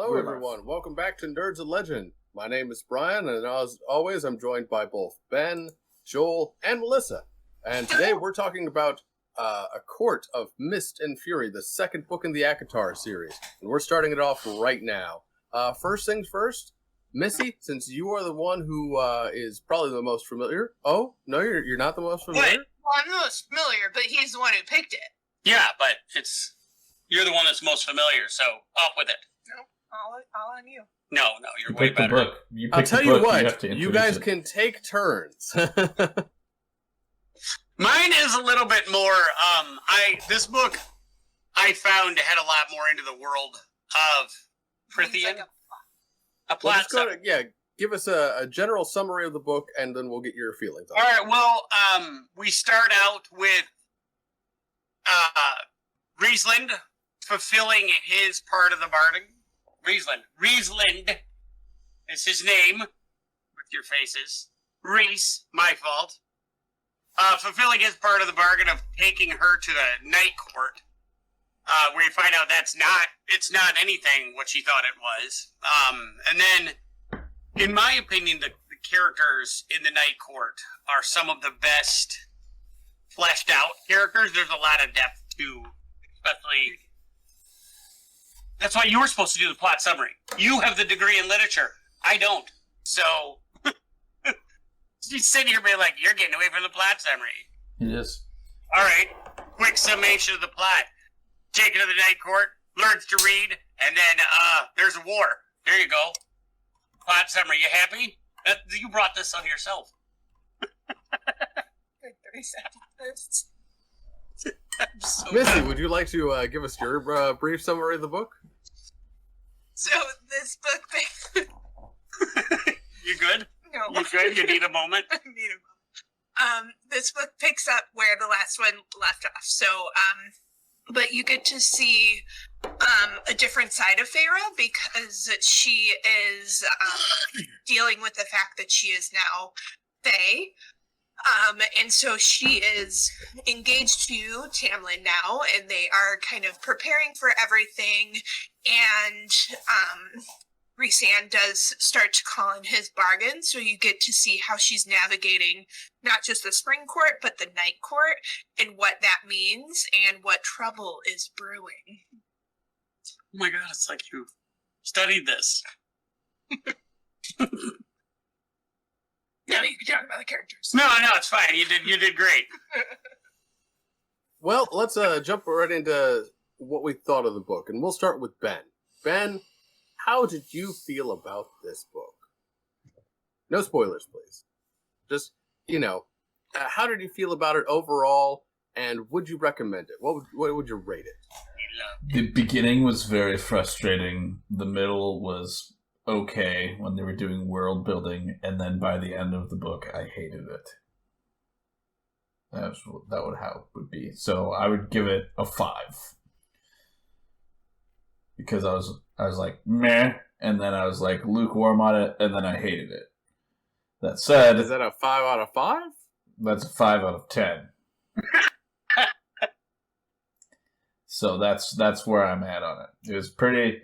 Hello, everyone. Welcome back to Nerds of Legend. My name is Brian, and as always, I'm joined by both Ben, Joel, and Melissa. And today we're talking about A Court of Mist and Fury, the second book in the ACATOR series. And we're starting it off right now. First things first, Missy, since you are the one who is probably the most familiar. Oh, no, you're not the most familiar? What? Well, I'm the most familiar, but he's the one who picked it. Yeah, but you're the one that's most familiar, so off with it. No, all on you. No, you're way better. The book. I'll tell you what, you guys can take turns. Mine is a little bit more, this book I found had a lot more into the world of Prithian. Like a plot. Give us a general summary of the book, and then we'll get your feelings on it. All right, well, we start out with Riesland fulfilling his part of the bargain. Riesland is his name, with your faces. Reese, my fault. Fulfilling his part of the bargain of taking her to the night court. Where you find out it's not anything what she thought it was. And then, in my opinion, the characters in the night court are some of the best fleshed out characters. There's a lot of depth to, especially. That's why you were supposed to do the plot summary. You have the degree in literature. I don't. So, she's sitting here being like, you're getting away from the plot summary. Yes. All right. Quick summation of the plot. Taken to the night court, learns to read, and then there's a war. There you go. Plot summary. You happy? You brought this on yourself. 30 seconds. So Missy, would you like to give us your brief summary of the book? So this book, You good? no, You good? You need a moment? I need a moment. This book picks up where the last one left off. So, but you get to see a different side of Feyre because she is dealing with the fact that she is now Fae. And so she is engaged to Tamlin now, and they are kind of preparing for everything. And Rhysand does start to call in his bargain, so you get to see how she's navigating not just the spring court, but the night court, and what that means, and what trouble is brewing. Oh my god, it's like you studied this. Yeah, you can talk about the characters. No, it's fine. You did great. Well, let's jump right into what we thought of the book, and we'll start with Ben. Ben, how did you feel about this book? No spoilers, please. Just, how did you feel about it overall, and would you recommend it? What would you rate it? The beginning was very frustrating. The middle was okay when they were doing world building, and then by the end of the book, I hated it. That would how it would be. So I would give it a 5 because I was like meh, and then I was like lukewarm on it, and then I hated it. That said, is that a 5 out of 5? That's a 5 out of 10. So that's where I'm at on it. It was pretty.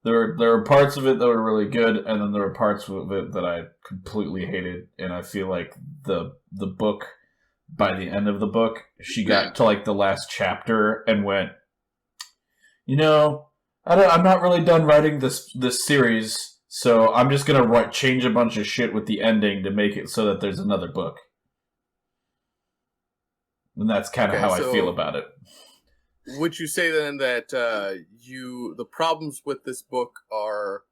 There were parts of it that were really good, and then there were parts of it that I completely hated. And I feel like the book, by the end of the book, she got to like the last chapter and went, I'm not really done writing this series, so I'm just gonna change a bunch of shit with the ending to make it so that there's another book. And that's kind of how I feel about it. Would you say then that the problems with this book are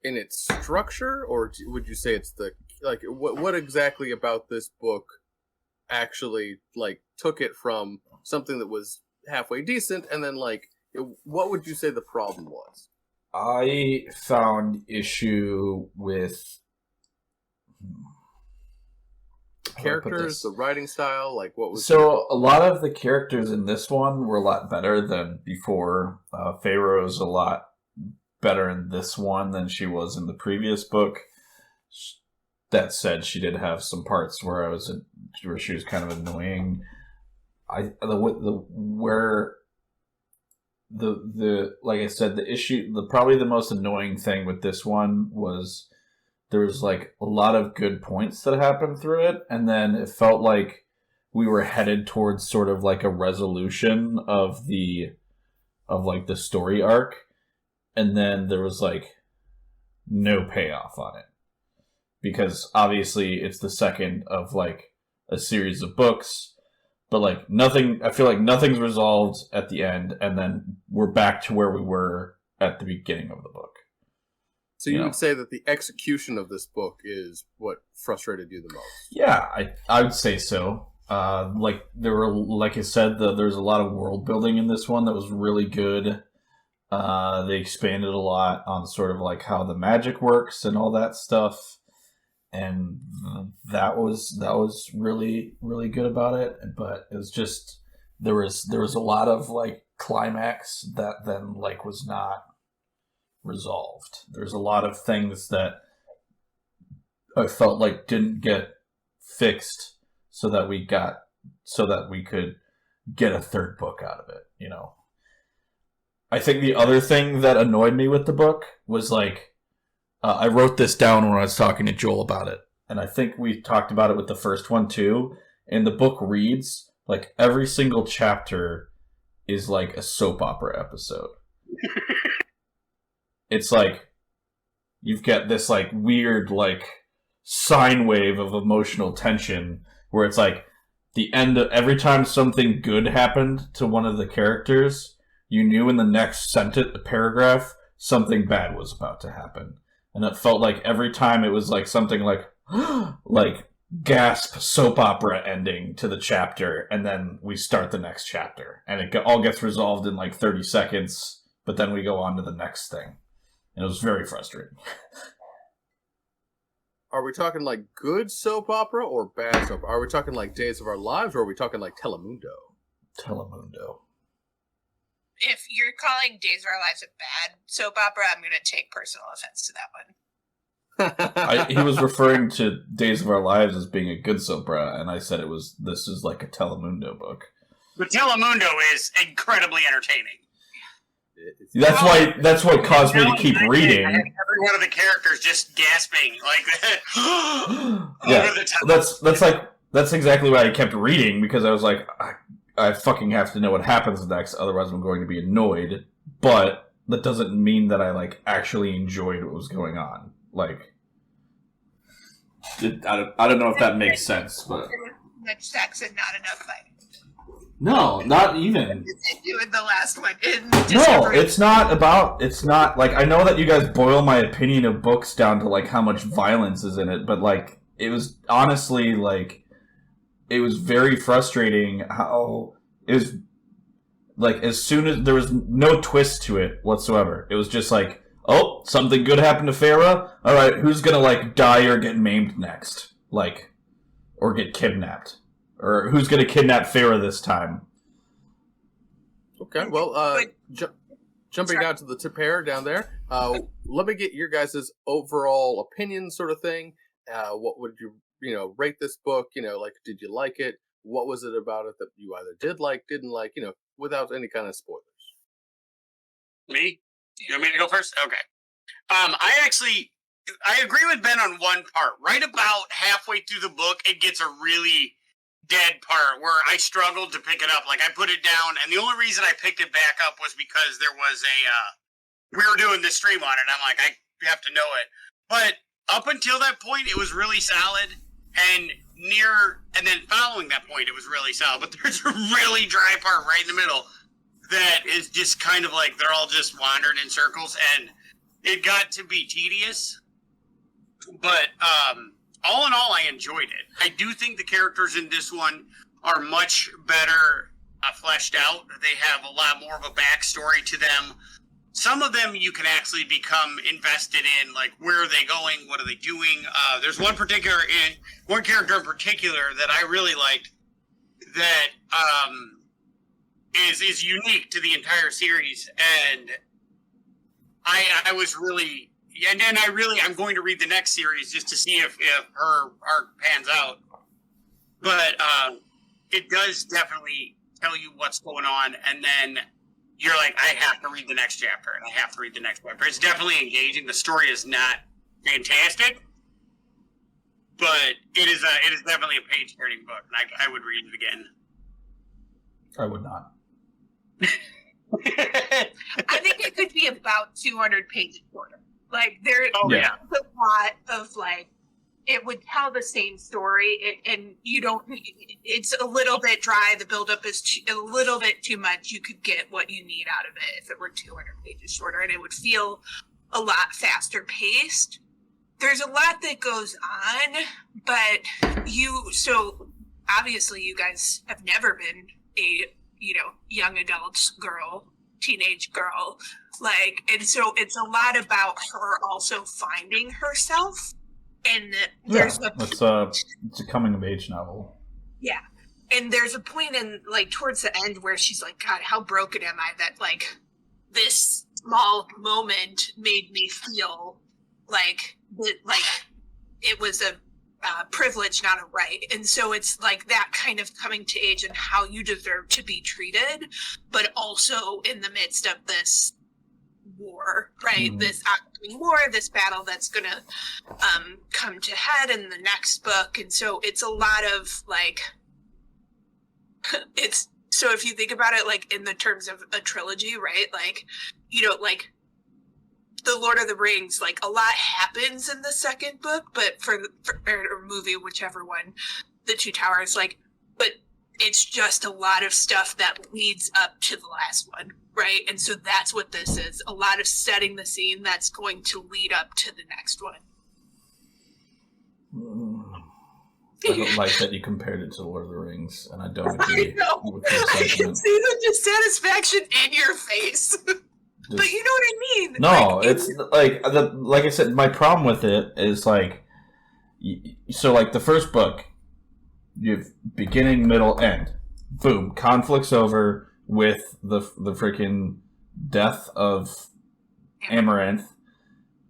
in its structure, or would you say it's what exactly about this book actually took it from something that was halfway decent, and then what would you say the problem was? I found issue with characters, the writing style, what was a lot of the characters in this one were a lot better than before. Pharaoh's a lot better in this one than she was in the previous book. That said, she did have some parts where she was kind of annoying. Where the like I said, the issue, probably the most annoying thing with this one was there was like a lot of good points that happened through it, and then it felt like we were headed towards sort of like a resolution of the story arc, and then there was like no payoff on it, because obviously it's the second of like a series of books, but like nothing, I feel like nothing's resolved at the end, and then we're back to where we were at the beginning of the book. So you would say that the execution of this book is what frustrated you the most? Yeah, I would say so. Like there were, like I said, there's a lot of world building in this one that was really good. They expanded a lot on sort of like how the magic works and all that stuff, and that was really, really good about it. But it was just there was a lot of like climax that then like was not resolved. There's a lot of things that I felt like didn't get fixed so that we could get a third book out of it, you know. I think the other thing that annoyed me with the book was like, I wrote this down when I was talking to Joel about it, and I think we talked about it with the first one too, and the book reads like every single chapter is like a soap opera episode. It's like you've got this like weird like sine wave of emotional tension where it's like the end of every time something good happened to one of the characters, you knew in the next paragraph something bad was about to happen. And it felt like every time it was like something like like gasp soap opera ending to the chapter, and then we start the next chapter and it all gets resolved in like 30 seconds, but then we go on to the next thing. And it was very frustrating. Are we talking like good soap opera or bad soap? Are we talking like Days of Our Lives, or are we talking like Telemundo? Telemundo. If you're calling Days of Our Lives a bad soap opera, I'm going to take personal offense to that one. He was referring to Days of Our Lives as being a good soap opera, and I said this is like a Telemundo book. But Telemundo is incredibly entertaining. That's what caused me to keep reading. Every one of the characters just gasping like yeah, that's exactly why I kept reading, because I was like, I fucking have to know what happens next, otherwise I'm going to be annoyed. But that doesn't mean that I like actually enjoyed what was going on. Like, I don't know if that makes sense, but much sex and not enough fighting. No, not even. You in the last one. No, it's not like, I know that you guys boil my opinion of books down to like how much violence is in it, but like it was honestly like it was very frustrating how it was like as soon as there was no twist to it whatsoever. It was just like, oh, something good happened to Farah. All right, who's gonna like die or get maimed next? Like, or get kidnapped. Or who's going to kidnap Farah this time? Okay, well, jumping down to the pair down there, let me get your guys' overall opinion sort of thing. What would you rate this book? Like, did you like it? What was it about it that you either did like, didn't like, without any kind of spoilers? Me? You want me to go first? Okay. I agree with Ben on one part. Right about halfway through the book, it gets a really dead part where I struggled to pick it up. Like, I put it down, and the only reason I picked it back up was because there was we were doing the stream on it, and I'm like, I have to know it. But up until that point, it was really solid, and then following that point, it was really solid. But there's a really dry part right in the middle that is just kind of like they're all just wandering in circles, and it got to be tedious. But all in all, I enjoyed it. I do think the characters in this one are much better fleshed out. They have a lot more of a backstory to them. Some of them you can actually become invested in, like, where are they going? What are they doing? There's one character in particular that I really liked that is unique to the entire series, and I was really. And then I'm going to read the next series just to see if her arc pans out. But it does definitely tell you what's going on. And then you're like, I have to read the next chapter, and I have to read the next chapter. It's definitely engaging. The story is not fantastic, but it is definitely a page-turning book, and I would read it again. I would not. I think it could be about 200 pages shorter. Like there's a lot of like, it would tell the same story, and you don't. It's a little bit dry. The buildup is a little bit too much. You could get what you need out of it if it were 200 pages shorter, and it would feel a lot faster paced. There's a lot that goes on, but so obviously you guys have never been a young adult girl, teenage girl, and so it's a lot about her also finding herself. And there's it's a coming of age novel. Yeah. And there's a point in towards the end where she's like, God, how broken am I that this small moment made me feel like it was a privilege, not a right. And so it's like that kind of coming to age and how you deserve to be treated, but also in the midst of this war, right? Mm-hmm. This upcoming war, this battle that's gonna come to head in the next book. And so it's a lot of it's so if you think about it in the terms of a trilogy, right? The Lord of the Rings, a lot happens in the second book, but for or movie, whichever one, the Two Towers, but it's just a lot of stuff that leads up to the last one, right? And so that's what this is, a lot of setting the scene that's going to lead up to the next one. I don't like that you compared it to Lord of the Rings, and I don't agree with your I can see the dissatisfaction in your face. But you know what I mean? No, it's like I said, my problem with it is so the first book, you have beginning, middle, end. Boom. Conflict's over with the freaking death of Amaranth.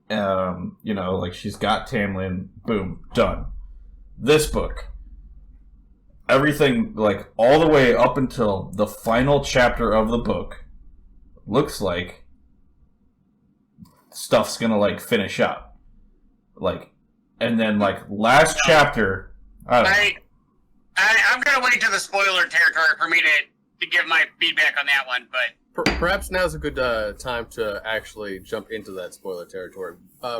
She's got Tamlin. Boom. Done. This book, everything, all the way up until the final chapter of the book, looks like stuff's gonna, finish up. And then, last chapter... I'm going to wait to the spoiler territory for me to give my feedback on that one, but... Perhaps now's a good time to actually jump into that spoiler territory.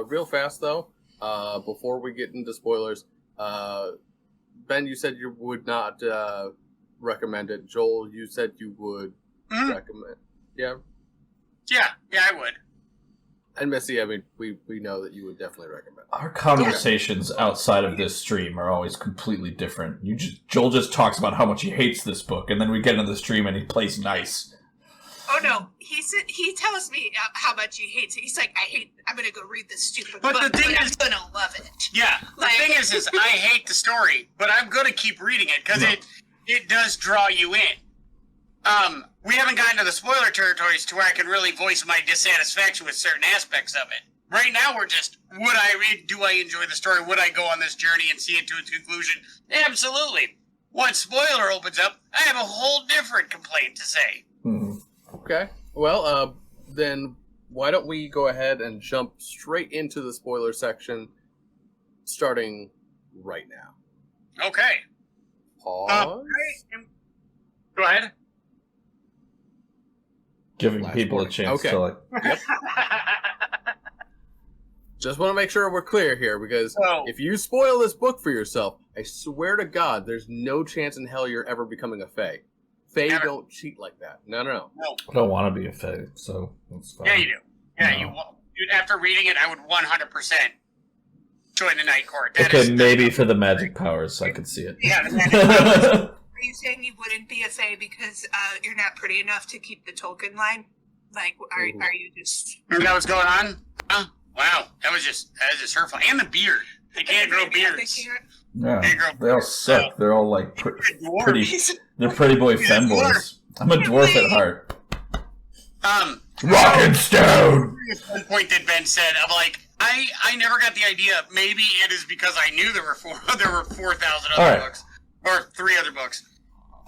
Real fast, though, before we get into spoilers, Ben, you said you would not recommend it. Joel, you said you would recommend. Yeah? Yeah, I would. And Missy, I mean, we know that you would definitely recommend. Our conversations outside of this stream are always completely different. Joel just talks about how much he hates this book, and then we get into the stream and he plays nice. Oh no, he tells me how much he hates it. He's like, I'm gonna go read this stupid book, the thing is, I'm gonna love it. Yeah, the thing is I hate the story, but I'm gonna keep reading it because it does draw you in. We haven't gotten to the spoiler territories to where I can really voice my dissatisfaction with certain aspects of it. Right now, we're just, would I read? Do I enjoy the story? Would I go on this journey and see it to its conclusion? Absolutely. Once spoiler opens up, I have a whole different complaint to say. Mm-hmm. Okay. Well, then why don't we go ahead and jump straight into the spoiler section, starting right now. Okay. Pause. Go ahead. Giving people a chance to Yep. Just want to make sure we're clear here, because if you spoil this book for yourself, I swear to God, there's no chance in hell you're ever becoming a Fae. Fae don't cheat like that. No. I don't want to be a Fae, so that's fine. Yeah, you do. Yeah, no. After reading it, I would 100% join the Night Court. Maybe for the magic powers, I could see it. Yeah, the magic powers. Are you saying you wouldn't be a Fae because you're not pretty enough to keep the Tolkien line? Are you just... Is that what's going on? Huh? Wow, that was just hurtful. And the beard. They can't grow beards. Yeah, they all suck. They're all pretty. They're pretty boy femboys. I'm a dwarf at heart. Rock and stone. One point that Ben said, I never got the idea. Maybe it is because I knew there were 4,000 other books or 3 other books.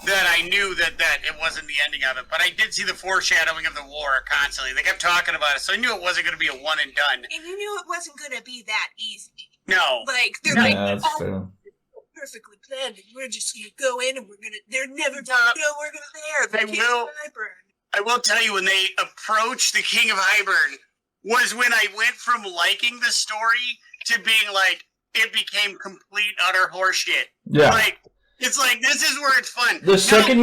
that I knew that it wasn't the ending of it. But I did see the foreshadowing of the war constantly. They kept talking about it, so I knew it wasn't going to be a one and done. And you knew it wasn't going to be that easy. No. Like, they're Yeah, that's fair. perfectly planned. And we're just going to go in and they're never going to know we're going to there. They will. I will tell you, when they approached the King of Hybern was when I went from liking the story to being like, it became complete, utter horseshit. Yeah. Like, it's like, this is where it's fun. The second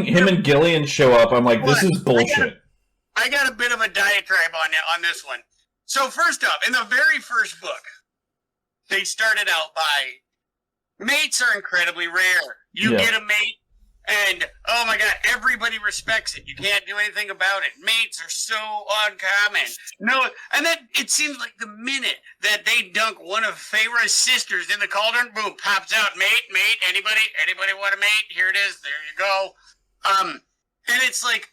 him and Gillian show up, I'm like, this is bullshit. I got a bit of a diatribe on this one. So first up, in the very first book, they started out by, mates are incredibly rare. You get a mate, and, oh my god, everybody respects it. You can't do anything about it. Mates are so uncommon. No, and then it seems like the minute that they dunk one of Feyre's sisters in the cauldron, boom, pops out, mate, anybody want a mate? Here it is, there you go. And it's like,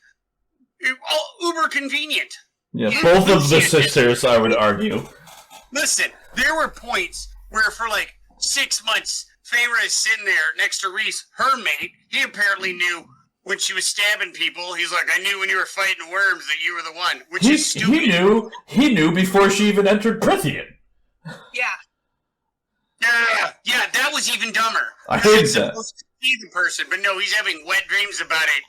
uber convenient. Yeah, both of the sisters, I would argue. Listen, there were points where for like 6 months, Feyre is sitting there next to Rhys, her mate. He apparently knew when she was stabbing people. He's like, I knew when you were fighting worms that you were the one, which is stupid. He knew before she even entered Prithian. Yeah. Yeah, that was even dumber. I hate that. Supposed to see the person, but no, he's having wet dreams about it.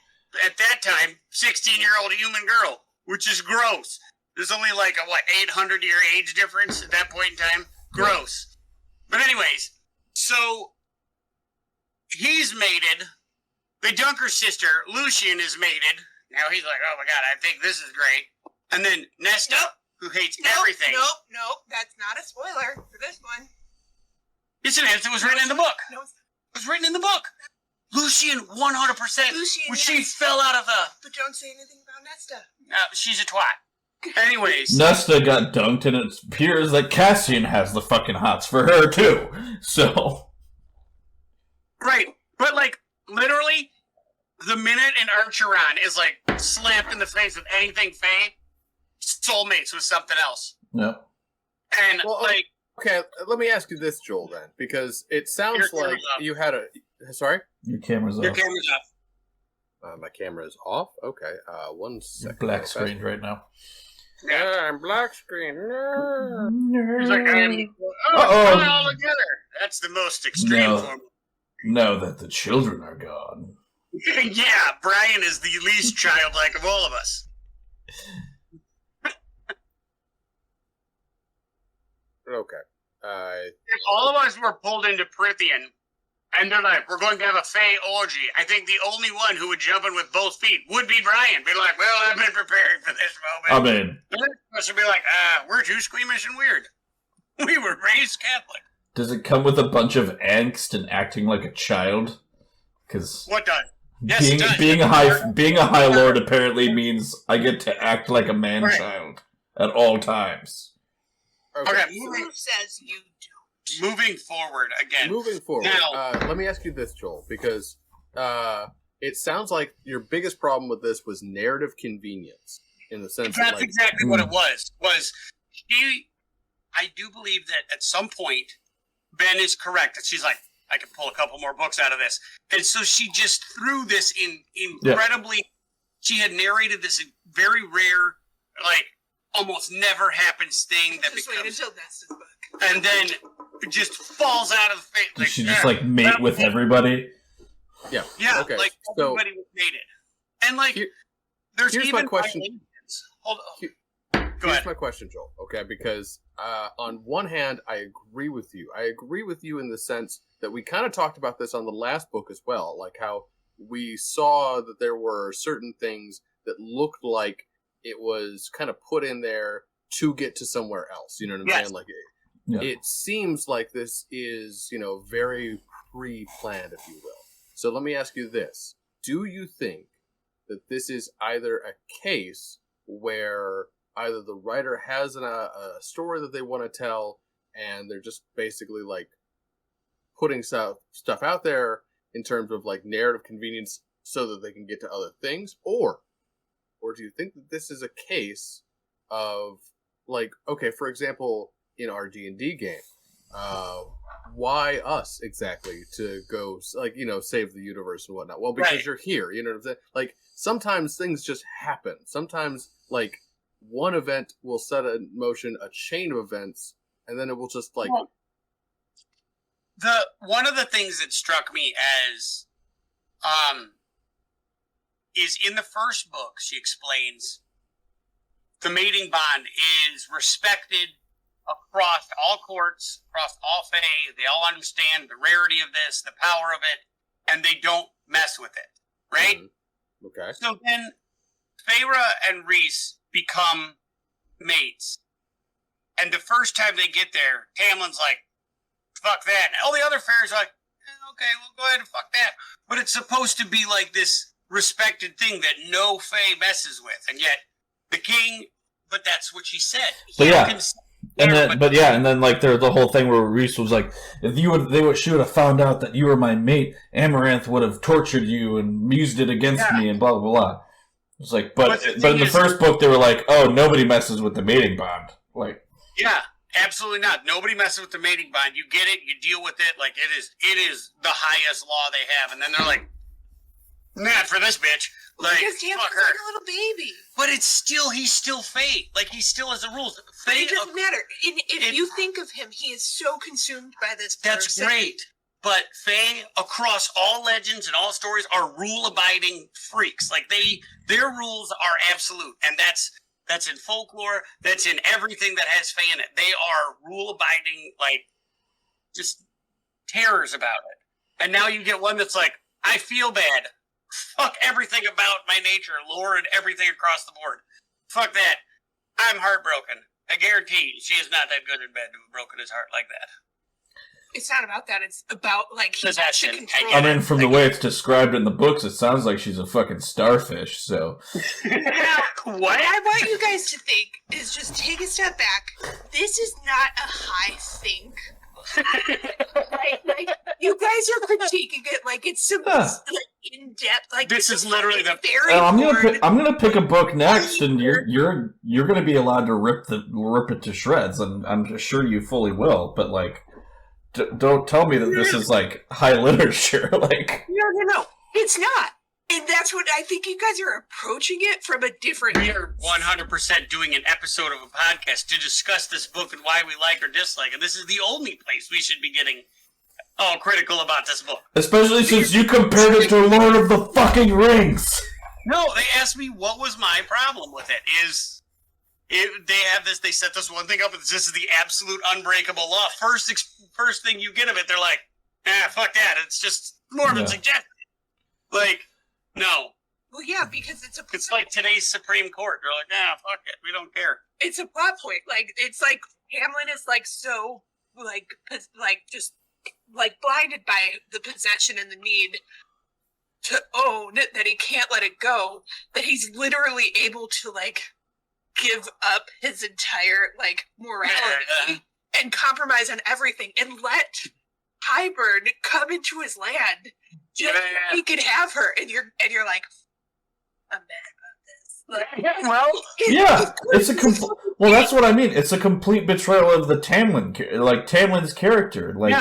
At that time, 16-year-old human girl, which is gross. There's only like a 800-year age difference at that point in time. Gross. But anyways, so he's mated. The Dunker sister, Lucian, is mated. Now he's like, oh my god, I think this is great. And then Nesta, who hates everything. Nope, that's not a spoiler for this one. Yes, it is. It was written in the book. No, It was written in the book. Lucian, 100%. Lucian, when she fell out of the... But don't say anything about Nesta. She's a twat. Anyways. Nesta got dunked, and it appears that Cassian has the fucking hots for her, too. So... Right. But, like, literally, the minute an Archeron is, like, slapped in the face with anything Fae, soulmates with something else. Yep. And, like... Okay, let me ask you this, Joel, then. Because it sounds like you had a... Sorry? Your camera's off. Your camera's off. My camera is off? Okay, 1 second. Black screen right now. Yeah, I'm black screen. No. He's like, Uh-oh. all together. That's the most extreme form. Know that the children are gone. Yeah, Brian is the least childlike of all of us. Okay. If all of us were pulled into Prithian, and they're like, we're going to have a Fae orgy, I think the only one who would jump in with both feet would be Brian. Be like, well, I've been preparing for this moment. I mean... The rest of us would be like, we're too squeamish and weird. We were raised Catholic. Does it come with a bunch of angst and acting like a child? Because what does? Yes, being a high lord apparently means I get to act like a man-child at all times. Okay. Who says you don't? Moving forward again. Now, let me ask you this, Joel, because it sounds like your biggest problem with this was narrative convenience, in the sense that's that, like, exactly what it was. I do believe that at some point, Ben is correct. That she's like, I can pull a couple more books out of this. And so she just threw this in incredibly... She had narrated this very rare, like, almost never happens thing that just becomes... wait until Nesta's book. And then it just falls out of the face. Does she just, like, mate with everybody? Yeah. Yeah, okay. like, everybody was mated. And, like, there's here's even... my question. Hold on. Go Here's ahead. my question, Joel. Okay, because on one hand, I agree with you. I agree with you in the sense that we kind of talked about this on the last book as well, like how we saw that there were certain things that looked like it was kind of put in there to get to somewhere else. You know what I'm saying? Like, it seems like this is, very pre-planned, if you will. So let me ask you this. Do you think that this is either a case where either the writer has a story that they want to tell, and they're just basically like putting stuff out there in terms of like narrative convenience so that they can get to other things, or do you think that this is a case of like, okay, for example, in our D&D game, why us exactly to go, like, save the universe and whatnot? Well, because you're here, you know what I'm saying? Like, sometimes things just happen. Sometimes, like, one event will set in motion a chain of events, and then it will just, like... One of the things that struck me as, is in the first book, she explains the mating bond is respected across all courts, across all fae. They all understand the rarity of this, the power of it, and they don't mess with it, right? Mm-hmm. Okay. So then Feyre and Rhys become mates. And the first time they get there, Tamlin's like, fuck that. And all the other fairies are like, okay, we'll go ahead and fuck that. But it's supposed to be like this respected thing that no fae messes with. And yet, the king, but that's what she said. But yeah. And then like the whole thing where Rhys was like, if she would have found out that you were my mate, Amaranth would have tortured you and used it against me and blah blah blah. It's like, but in the first book they were like, oh, nobody messes with the mating bond. Like, yeah, absolutely not. Nobody messes with the mating bond. You get it, you deal with it. Like it is the highest law they have. And then they're like, not for this bitch. Like, fuck her. Like a little baby. But he's still Fae. Like, he still has the rules. But it doesn't matter. If you think of him, he is so consumed by this person. That's great. But Fae, across all legends and all stories, are rule-abiding freaks. Like, their rules are absolute. And that's in folklore. That's in everything that has Fae in it. They are rule-abiding, like, just terrors about it. And now you get one that's like, I feel bad. Fuck everything about my nature, lore, and everything across the board. Fuck that. I'm heartbroken. I guarantee she is not that good in bed to have broken his heart like that. It's not about that. It's about, like, he has to control. I mean, from the way it's described in the books, it sounds like she's a fucking starfish, so... What I want you guys to think is just take a step back. This is not a high think. like, you guys are critiquing it like it's some in depth. Like this is literally the. I'm gonna pick a book next, and you're gonna be allowed to rip it to shreds, and I'm sure you fully will. But like, don't tell me that this is like high literature. Like, no, it's not. And that's what I think you guys are approaching it from a different... We are 100% doing an episode of a podcast to discuss this book and why we like or dislike. And this is the only place we should be getting all critical about this book. Especially since you compared it to Lord of the fucking Rings. No, they asked me what was my problem with it. They set this one thing up, and this is the absolute unbreakable law. First thing you get of it, they're like, fuck that. It's just more of a suggestion. Like... No. Well, yeah, because it's like today's Supreme Court. They're like, fuck it, we don't care. It's a plot point. Like, it's like Hamlin is like so just blinded by the possession and the need to own that he can't let it go. That he's literally able to like give up his entire like morality and compromise on everything and let Hybern come into his land. Just he could have her, and you're like, I'm mad about this. Like, well, that's what I mean. It's a complete betrayal of the Tamlin's character. Like,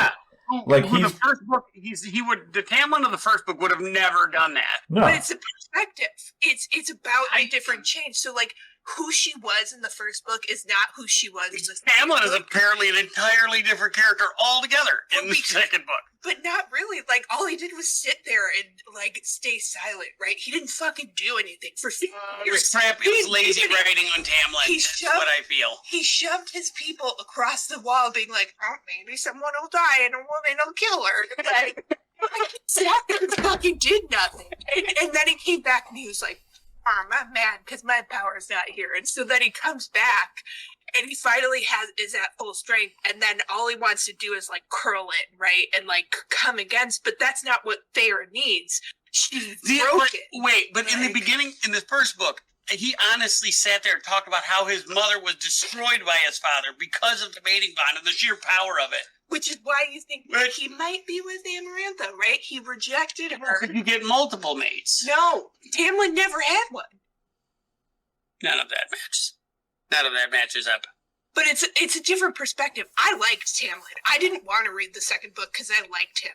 like the first book, the Tamlin of the first book would have never done that. No. But it's a perspective. It's about a different change. So like, who she was in the first book is not who she was in the second book. Tamlin is apparently an entirely different character altogether in the second book. But not really. Like, all he did was sit there and, like, stay silent, right? He didn't fucking do anything for 50 years. It was crap. It was lazy writing on Tamlin. That's what I feel. He shoved his people across the wall being like, oh, maybe someone will die and a woman will kill her. Like, he sat there and fucking did nothing. And then he came back and he was like, I'm mad because my power's not here. And so then he comes back and he finally is at full strength, and then all he wants to do is like curl it, right? And like come against, but that's not what Feyre needs. She's broken. But in the beginning, in the first book, he honestly sat there and talked about how his mother was destroyed by his father because of the mating bond and the sheer power of it. Which is why you think that he might be with Amarantha, right? He rejected her. Could you get multiple mates? No, Tamlin never had one. None of that matches. None of that matches up. but it's a different perspective. I liked Tamlin. I didn't want to read the second book because I liked him.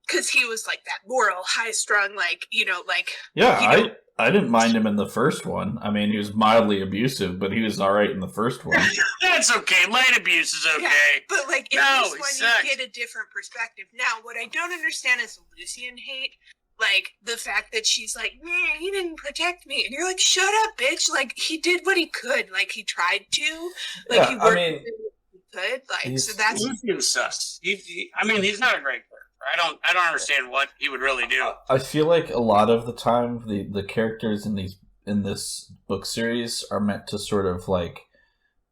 Because he was like that moral, high-strung, like, Yeah, I didn't mind him in the first one. I mean, he was mildly abusive, but he was alright in the first one. That's okay. Light abuse is okay. Yeah, but, like, in this one, sucks. you get a different perspective. Now, what I don't understand is the Lucian hate. Like, the fact that she's like, man, he didn't protect me. And you're like, shut up, bitch. Like, he did what he could. Like, he tried to. Like, Yeah, he worked what he could. Like, so that's... Lucian's sus. I mean, he's not a great character. I don't understand what he would really do. I feel like a lot of the time the characters in this book series are meant to sort of like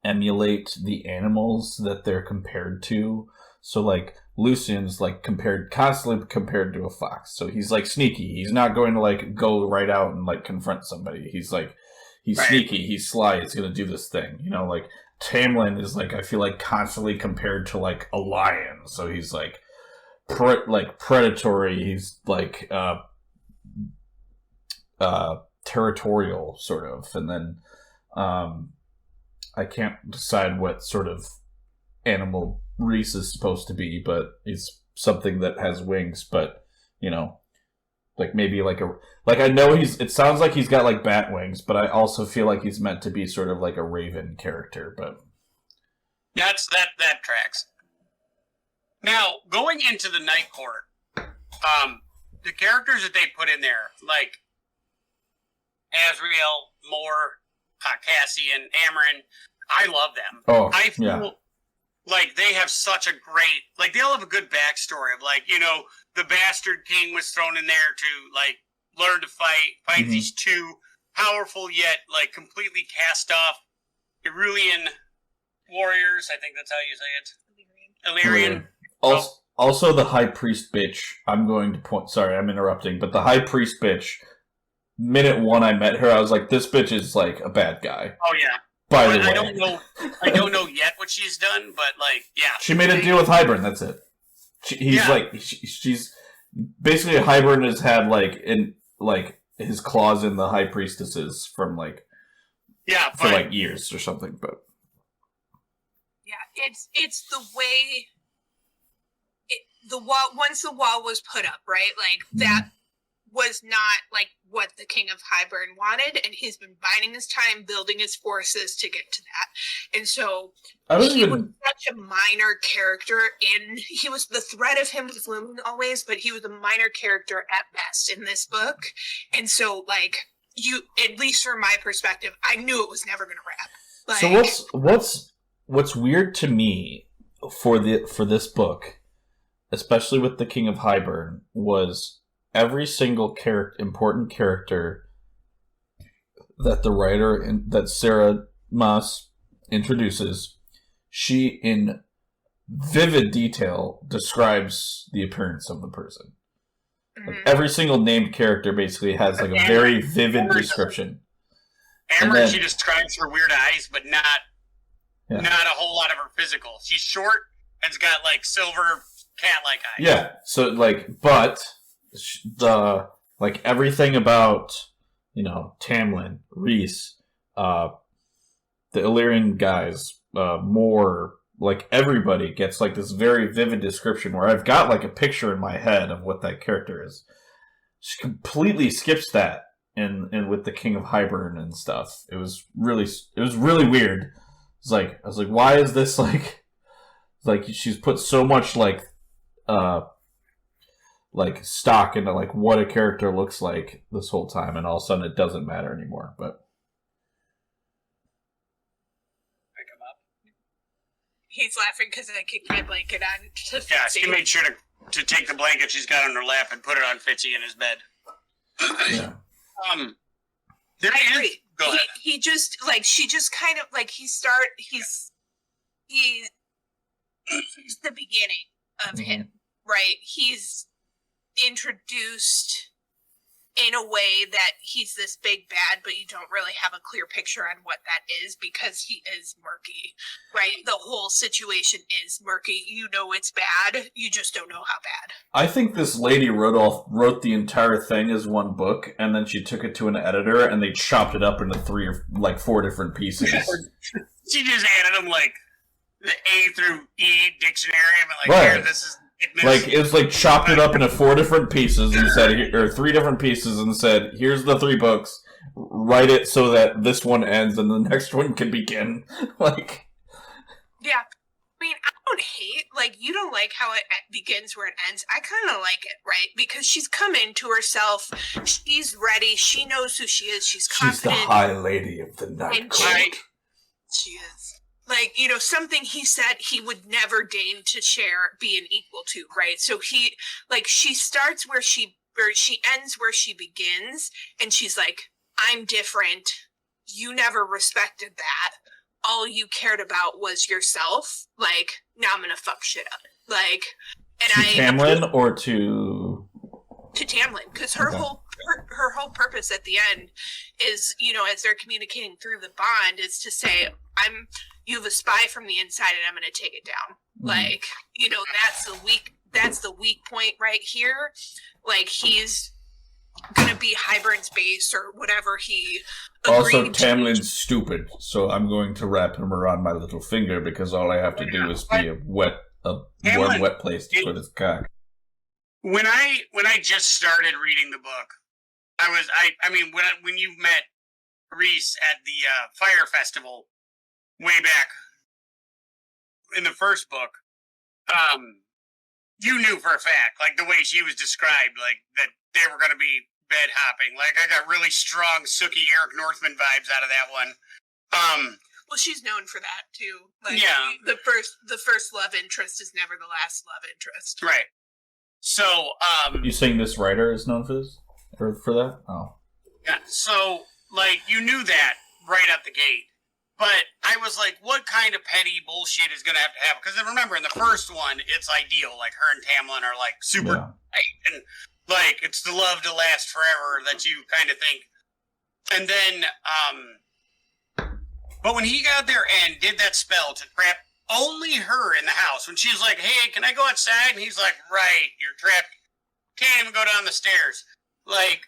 emulate the animals that they're compared to. So like Lucian's like constantly compared to a fox. So he's like sneaky. He's not going to like go right out and like confront somebody. He's like he's Right. sneaky. He's sly. He's gonna do this thing. You know, like Tamlin is like I feel like constantly compared to like a lion. So he's like predatory. He's like territorial sort of, and then I can't decide what sort of animal Reese is supposed to be, but it's something that has wings. But you know, like maybe like I know it sounds like he's got like bat wings, but I also feel like he's meant to be sort of like a raven character. But that tracks. Now, going into the Night Court, the characters that they put in there, like Azrael, Moore, Cassian, Amarin, I love them. oh, I feel yeah, like they have such a great, like they all have a good backstory of like, the bastard king was thrown in there to like learn to fight Mhm. these two powerful yet like completely cast off Irulian warriors. I think that's how you say it. Illyrian. Also, the high priest bitch. I'm going to point. Sorry, I'm interrupting. But the high priest bitch. Minute one, I met her. I was like, this bitch is like a bad guy. Oh yeah. By the But way, I don't know yet what she's done, but like, yeah. she made a deal with Hybern. That's it. She's basically Hybern has had like his claws in the high priestesses from like for like years or something. But Yeah, it's the way... The wall, once the wall was put up, right? Like, that was not, like, what the King of Hybern wanted, and he's been biding his time, building his forces to get to that. And so, was such a minor character the threat of him was looming always, but he was a minor character at best in this book. And so, like, at least from my perspective, I knew it was never going to wrap. Like, so what's weird to me for this book, especially with the King of Hybern, was every single important character that the writer that Sarah Maas introduces, she in vivid detail describes the appearance of the person. Like every single named character basically has like a very vivid description. Amber, she describes her weird eyes, but not a whole lot of her physical. She's short and's got like silver cat-like eyes. Yeah, so like, but the like everything about Tamlin, Reese, the Illyrian guys, Moore, like everybody gets like this very vivid description where I've got like a picture in my head of what that character is. She completely skips that in with the King of Hybern and stuff. It was really weird. I was like, why is this like she's put so much like stock into like what a character looks like this whole time, and all of a sudden it doesn't matter anymore. But pick him up. he's laughing because I kicked my blanket on to Fitzy. Yeah, she made sure to take the blanket she's got on her lap and put it on Fitzy in his bed. yeah, I agree. Go ahead. He just she just kind of he's the beginning of him, right? He's introduced in a way that he's this big bad, but you don't really have a clear picture on what that is because he is murky, right? The whole situation is murky. You know it's bad. You just don't know how bad. I think this lady wrote the entire thing as one book, and then she took it to an editor, and they chopped it up into 3 or 4 different pieces. She just added them like the A through E dictionary. I'm like, Right. here, this is Like, it's like chopped it up into 4 different pieces and said, or 3 different pieces and said, here's the 3 books. Write it so that this one ends and the next one can begin. Like, Yeah. I mean, I don't hate, like, you don't like how it begins where it ends. I kind of like it, right? Because she's come into herself. She's ready. She knows who she is. She's she's the confident. high lady of the night. And Court. she is. Like, you know, something he said he would never deign to share, be an equal to, right? So he, like, she starts where she ends where she begins. And she's like, I'm different. You never respected that. All you cared about was yourself. Like, now I'm gonna fuck shit up. Like, and To Tamlin or to Tamlin, because her Okay. her whole purpose at the end is, you know, as they're communicating through the bond, is to say, you have a spy from the inside, and I'm gonna take it down. Like, you know, that's the weak point right here. Like, he's gonna be Hybern's base or whatever he Also, agreed to. Tamlin's stupid, so I'm going to wrap him around my little finger because all I have to do is be a warm, Tamlin, wet place to put his cock. when I just started reading the book, I mean when you met Reese at the fire festival way back in the first book, you knew for a fact, like the way she was described, like that they were going to be bed hopping. Like I got really strong Sookie Eric Northman vibes out of that one. Well, she's known for that too. Like, Yeah. the first love interest is never the last love interest. Right. So, You saying this writer is known for this? Or for that? Oh. yeah, so, like, you knew that right out the gate. But I was like, what kind of petty bullshit is going to have? Because remember, in the first one, it's ideal. Like, her and Tamlin are, like, super tight. And, like, it's the love to last forever that you kind of think. And then, but when he got there and did that spell to trap only her in the house, when she was like, hey, can I go outside? And he's like, right, you're trapped. Can't even go down the stairs. Like,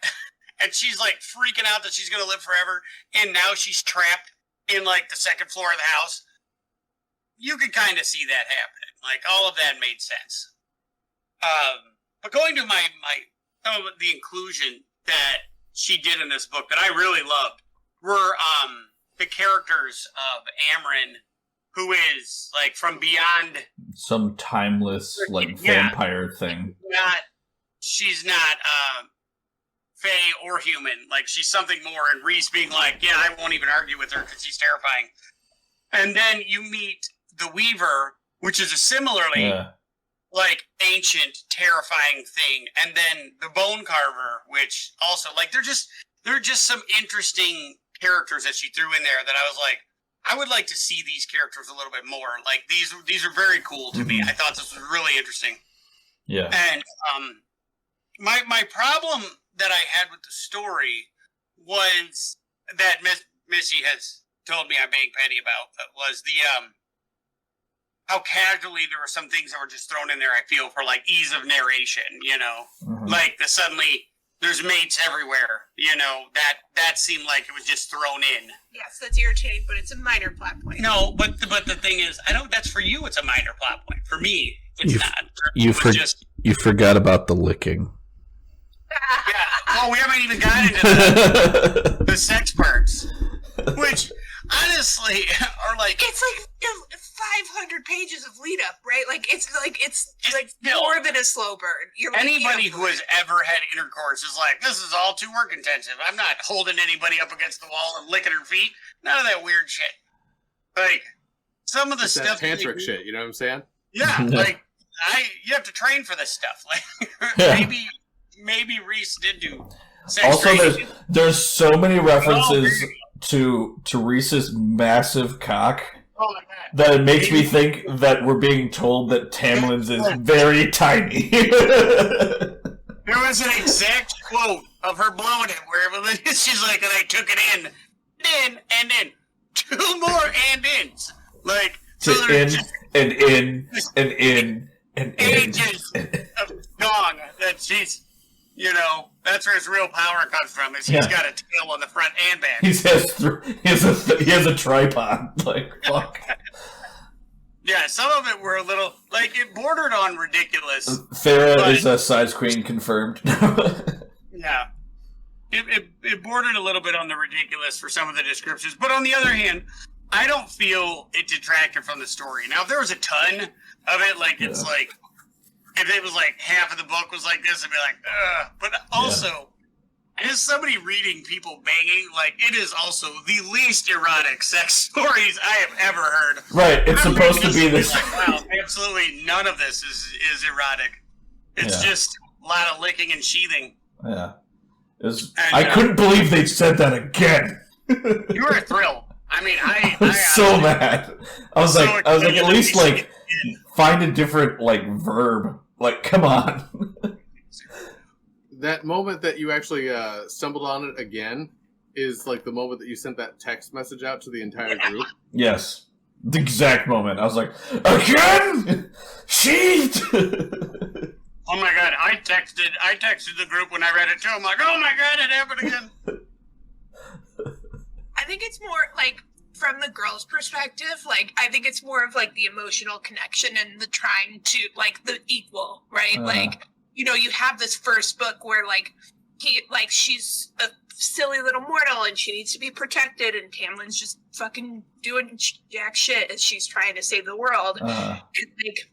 and she's like freaking out that she's going to live forever. And now she's trapped in like the second floor of the house. You could kind of see that happening. Like, all of that made sense. But going to my some of the inclusion that she did in this book that I really loved were the characters of Amryn, who is like from beyond, Some timeless, like, Yeah. vampire thing. she's not Fae or human. Like, she's something more. And Reese being like, yeah, I won't even argue with her because she's terrifying. And then you meet the Weaver, which is a similarly Yeah. like ancient, terrifying thing. And then the Bone Carver, which also, like, there are just some interesting characters that she threw in there that I was like, I would like to see these characters a little bit more. Like, these are very cool to me. I thought this was really interesting. Yeah. And my problem that I had with the story was that Missy has told me I'm being petty about, was the how casually there were some things that were just thrown in there, I feel, for like ease of narration, you know. Mhm. Like the suddenly there's mates everywhere, you know, that seemed like it was just thrown in. Yes, that's irritating, but it's a minor plot point. No, but the thing is, I know that's for you, it's a minor plot point. For me, it's You- not. you It was for- just, You forgot about the licking. yeah. Well, we haven't even gotten into the sex parts, which honestly are like, It's like 500 pages of lead up, right? Like it's still- more than a slow burn. You're like, anybody yeah. who has ever had intercourse is like, this is all too work intensive. I'm not holding anybody up against the wall and licking her feet. None of that weird shit. Like, some of the It's that stuff that they tantric do- shit, you know what I'm saying? Yeah, like you have to train for this stuff. Like, Yeah. maybe Reese did do sex Also, training. there's so many references Oh, to Reese's massive cock Oh my god. that it makes me think that we're being told that Tamlin's is very tiny. There was an exact quote of her blowing it where she's like, and I took it in, and in, 2 more and-ins. Like, so To there's in just and in and in and in. ages of dong that she's, you know, that's where his real power comes from, is he's Yeah. got a tail on the front and back. He has a tripod. Like, fuck. Yeah, Yeah, some of it were a little, like, it bordered on ridiculous. Farrah is a size queen confirmed. Yeah. It bordered a little bit on the ridiculous for some of the descriptions. But on the other hand, I don't feel it detracted from the story. Now, if there was a ton of it, like, it's like, if it was like half of the book was like this, I'd be like, ugh. But also, as somebody reading people banging, like, it is also the least erotic sex stories I have ever heard. Right, it's supposed to be this. Like, wow, absolutely none of this is erotic. It's just a lot of licking and sheathing. Yeah. I couldn't believe they said that again. You were thrilled. I mean, I was so mad. I was like, at least, like, find a different, like, verb. Like, come on. That moment that you actually stumbled on it again is like the moment that you sent that text message out to the entire group. Yes. The exact moment. I was like, again? Sheet! Oh my god, I texted the group when I read it too. I'm like, oh my god, it happened again. I think it's more like from the girl's perspective, like I think it's more of like the emotional connection and the trying to like the equal, right? Like, you know, you have this first book where like she's a silly little mortal and she needs to be protected, and Tamlin's just fucking doing jack shit as she's trying to save the world. And like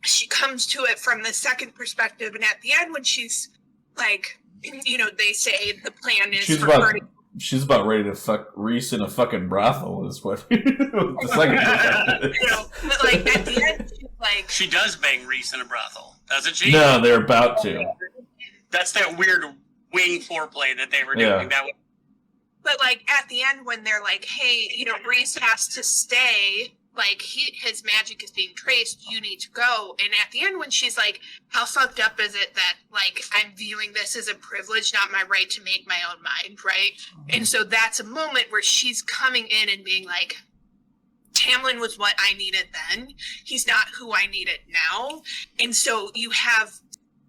she comes to it from the second perspective, and at the end when she's like, you know, they say the plan is she's about ready to fuck Reese in a fucking brothel is what the second perspective. You know, but like at the end she's like, she does bang Reese in a brothel, doesn't she? No, they're about to. That's that weird wing foreplay that they were doing. That was... But like at the end when they're like, hey, you know, Reese has to stay, like his magic is being traced, you need to go. And at the end when she's like, how fucked up is it that like I'm viewing this as a privilege, not my right to make my own mind, right? And so that's a moment where she's coming in and being like, Tamlin was what I needed then, he's not who I needed now. And so you have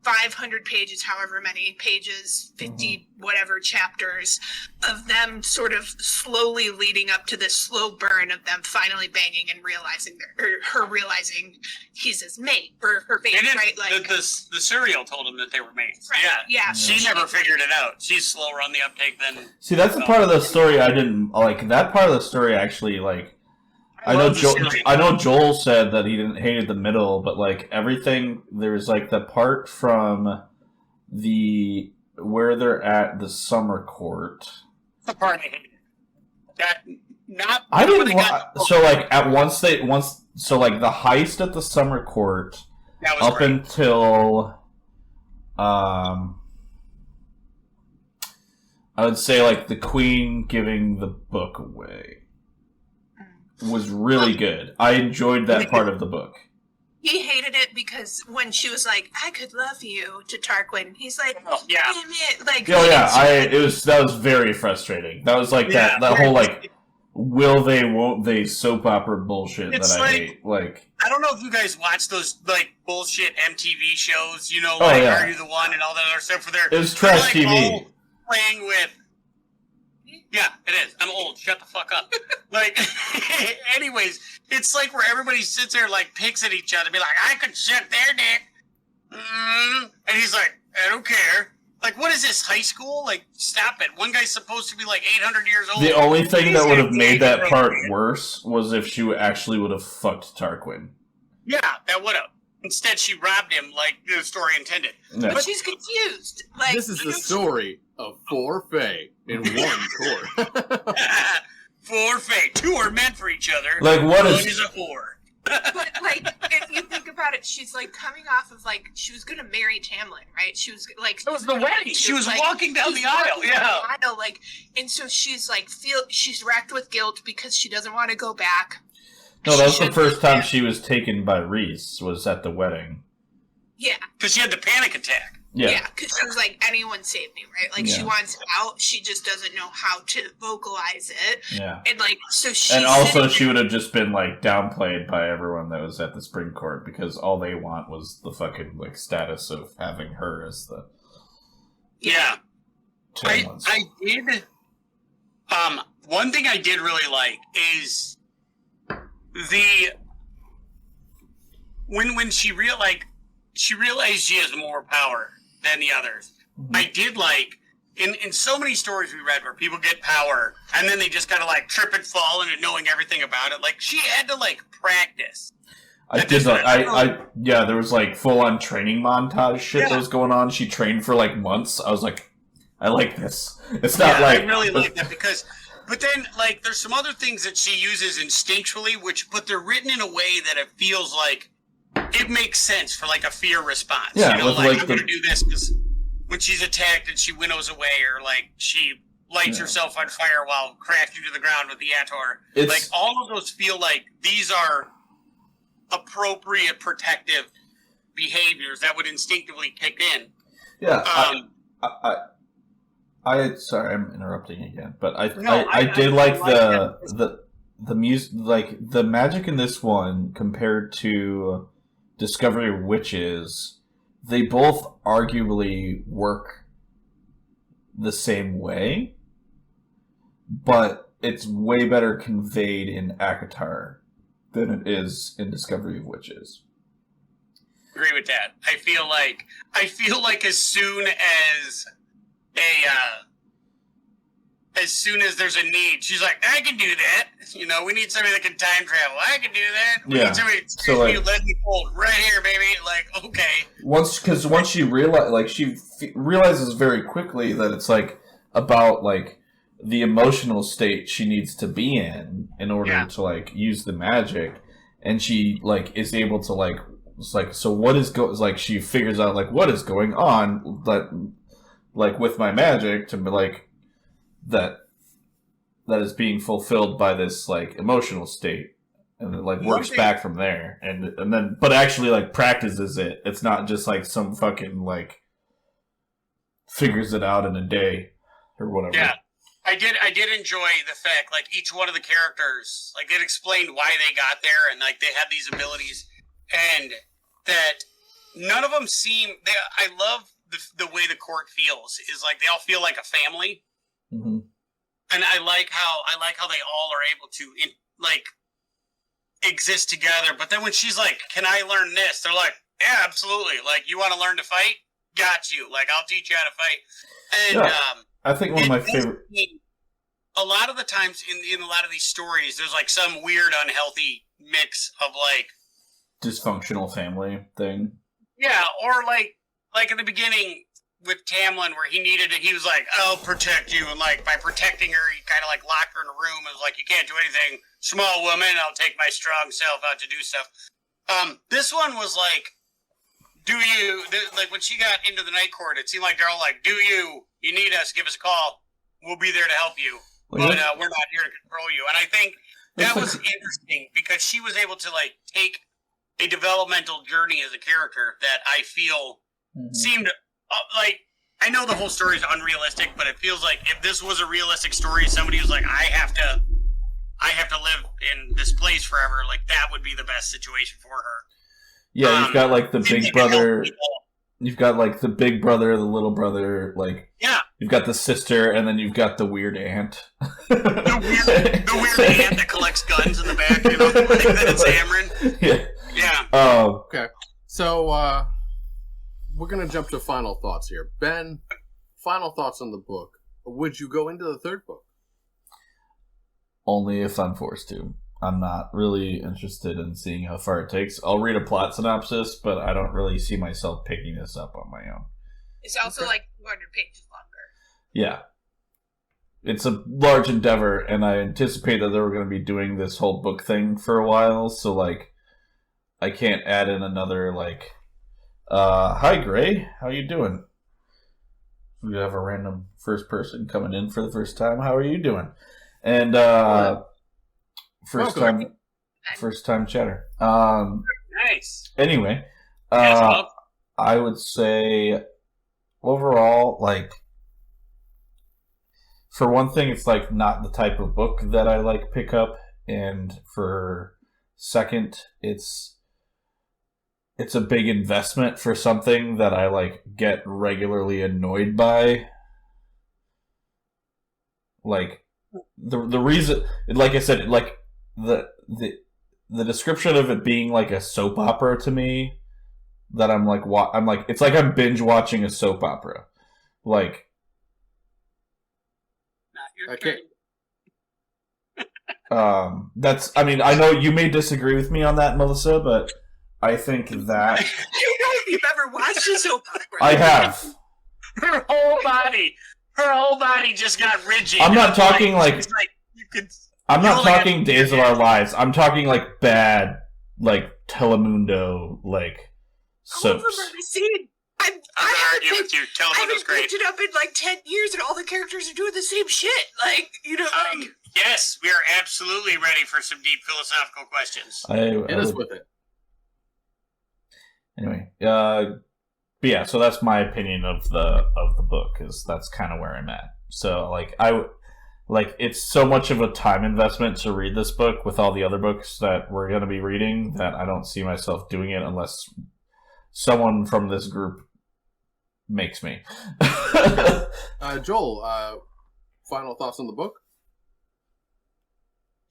500 pages, however many pages, 50 whatever chapters of them sort of slowly leading up to this slow burn of them finally banging and realizing her realizing he's his mate or her mate, right? Like the serial told him that they were mates. Right. Yeah. She never figured it out. She's slower on the uptake than. See, that's the part of the story I didn't like. That part of the story actually like. I know Joel said that he hated the middle, but like everything, there's like the part from where they're at the summer court. The part I hated. That not. I didn't. So like so like the heist at the summer court up great. Until I would say like the Queen giving the book away. Was really good. I enjoyed that part of the book. He hated it because when she was like, "I could love you" to Tarquin, he's like, "Damn it!" Like, that was very frustrating. That was like that whole like, will they, won't they soap opera bullshit that I hate. Like, I don't know if you guys watch those like bullshit MTV shows, you know, like Are You the One and all that other stuff. It was trash like, TV. Playing with. Yeah, it is. I'm old. Shut the fuck up. Like, anyways, it's like where everybody sits there, like, picks at each other, be like, I could suck their dick. And he's like, I don't care. Like, what is this, high school? Like, stop it. One guy's supposed to be, like, 800 years old. The only thing that would have made that part worse was if she actually would have fucked Tarquin. Yeah, that would have. Instead, she robbed him like the story intended. Yeah. But she's confused. Like, this is the story of 4 Fae in 1 court. 4 Fae. 2 are meant for each other. Like, what One is a 4. But, like, if you think about it, she's, like, coming off of, like, she was going to marry Tamlin, right? She was, like... It was the wedding. She was like, walking down the aisle, yeah. Like, and so she's, like, she's racked with guilt because she doesn't want to go back. No, that was the first time she was taken by Reese, was at the wedding. Yeah. Because she had the panic attack. Yeah, because she was like, anyone save me, right? Like, she wants out, she just doesn't know how to vocalize it. Yeah. And, like, so she... And also, she would have just been, like, downplayed by everyone that was at the Spring Court, because all they want was the fucking, like, status of having her as the... Yeah. I did... one thing I did really like is when she realized she has more power than the others. Mm-hmm. I did like in so many stories we read where people get power and then they just kind of like trip and fall into knowing everything about it. Like she had to like practice. Yeah, there was like full on training montage shit that was going on. She trained for like months. I was like, I like this. It's not like I really like that because. But then, like, there's some other things that she uses instinctually, but they're written in a way that it feels like it makes sense for, like, a fear response. Yeah, you know, like I'm going to do this because when she's attacked and she winnows away or, like, she lights herself on fire while crashing to the ground with the ACATOR. Like, all of those feel like these are appropriate protective behaviors that would instinctively kick in. Yeah, sorry, I'm interrupting again, but I did like the music, like the magic in this one compared to Discovery of Witches. They both arguably work the same way, but it's way better conveyed in ACOTAR than it is in Discovery of Witches. Agree with that. I feel like as soon as there's a need, she's like, I can do that. You know, we need somebody that can time travel. I can do that. We need somebody to let me hold right here, baby. Like, okay. Once she realizes very quickly that it's like about like the emotional state she needs to be in order to like use the magic, and she like is able to like, it's like, so what is like she figures out like what is going on like with my magic to be like that is being fulfilled by this like emotional state, and it like works back from there, and then but actually like practices it. It's not just like some fucking like figures it out in a day or whatever. Yeah, I did enjoy the fact like each one of the characters like it explained why they got there and like they had these abilities, and that none of them seem. I love the way the court feels is like they all feel like a family. Mm-hmm. And I like how they all are able to exist together. But then when she's like, "Can I learn this?" They're like, "Yeah, absolutely. Like, you want to learn to fight? Got you. Like, I'll teach you how to fight." And I think one of my favorite. A lot of the times in a lot of these stories, there's like some weird, unhealthy mix of like dysfunctional family thing. Yeah, or like in the beginning with Tamlin, where he needed it, he was like, "I'll protect you," and like by protecting her, he kind of like locked her in a room and was like, "You can't do anything, small woman. I'll take my strong self out to do stuff." This one was like, like when she got into the Night Court, it seemed like they're all like, you need us, give us a call. We'll be there to help you, but we're not here to control you." And I think that was interesting because she was able to like take a developmental journey as a character that I feel seemed like, I know the whole story is unrealistic, but it feels like if this was a realistic story, somebody was like, I have to live in this place forever, like that would be the best situation for her. Yeah, you've got like the big brother. You've got like the big brother, the little brother, like you've got the sister, and then you've got the weird aunt. the weird aunt that collects guns in the back, you know, like that's Amryn. Yeah. Okay. So we're gonna jump to final thoughts here. Ben, final thoughts on the book. Would you go into the third book? Only if I'm forced to. I'm not really interested in seeing how far it takes. I'll read a plot synopsis, but I don't really see myself picking this up on my own. It's also like 200 pages longer. Yeah. It's a large endeavor, and I anticipate that they were going to be doing this whole book thing for a while, so, like, I can't add in another, like, hi, Gray, how you doing? We have a random first person coming in for the first time. How are you doing? And, First time chatter. Nice. Anyway, I would say overall, like, for one thing, it's like not the type of book that I like pick up, and for second, it's a big investment for something that I like get regularly annoyed by. Like the reason, like I said, like. the description of it being like a soap opera to me, that I'm like, it's like I'm binge watching a soap opera. Like, Not your Okay. turn. I mean, I know you may disagree with me on that, Melissa, but I think that I don't know if you've ever watched a soap opera. I have. Her whole body just got rigid. I'm not talking like it's like you could. I'm you not only talking have- Days of Our Lives. I'm talking like bad, like Telemundo, like All of them soaps. are the same. I'm gonna argue with you. I Telemundo's haven't great. picked it up in like 10 years, and all the characters are doing the same shit. Like, you know, like. Yes, we are absolutely ready for some deep philosophical questions. Hit us with it. Anyway, but yeah, so that's my opinion of the book. Is that's kind of where I'm at. So like it's so much of a time investment to read this book with all the other books that we're going to be reading that I don't see myself doing it unless someone from this group makes me. Joel, final thoughts on the book?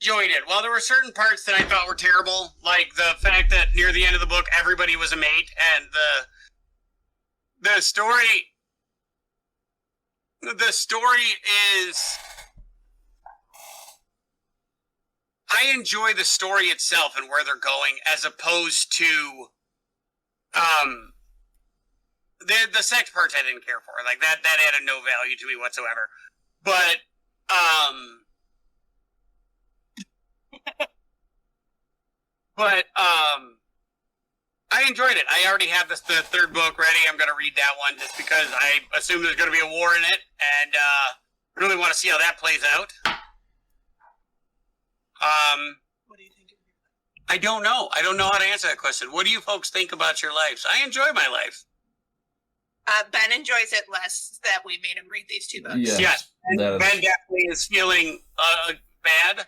Enjoyed it. Well, there were certain parts that I thought were terrible, like the fact that near the end of the book everybody was a mate, and the story is. I enjoy the story itself and where they're going, as opposed to the sex parts I didn't care for. Like that added no value to me whatsoever. But I enjoyed it. I already have the third book ready. I'm going to read that one just because I assume there's going to be a war in it, and really want to see how that plays out. What do you think? I don't know. I don't know how to answer that question. What do you folks think about your lives? I enjoy my life. Ben enjoys it less that we made him read these two books. Yes, Yes. that is- Ben definitely is feeling bad.